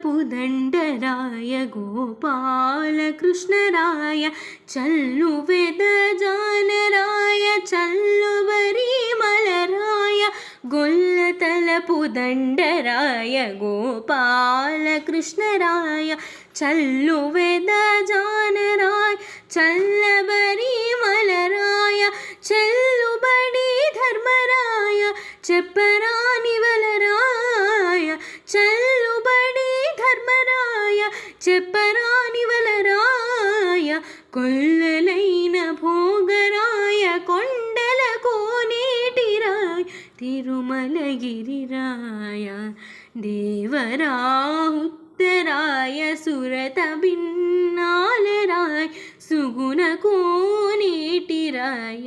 पुदण्डराय गोपालकृष्णराय चल्लुवेदजानराय चल्लुवरिमलराय गोल्लतलपुदण्डराय गोपालकृष्णराय चल्लुवेदजानराय चल्लवरिमलराय चल्लुबडि धर्मराय చెప్పరానివలరాయ చల్లుబడి ధర్మరాయ చెప్పరానివలరాయ కొల్లలైన భోగరాయ కొండల కోనేటిరాయ తిరుమలగిరిరాయ దేవరా ఉత్తరాయ సురత భిన్నాలరాయ సుగుణ కోనేటిరాయ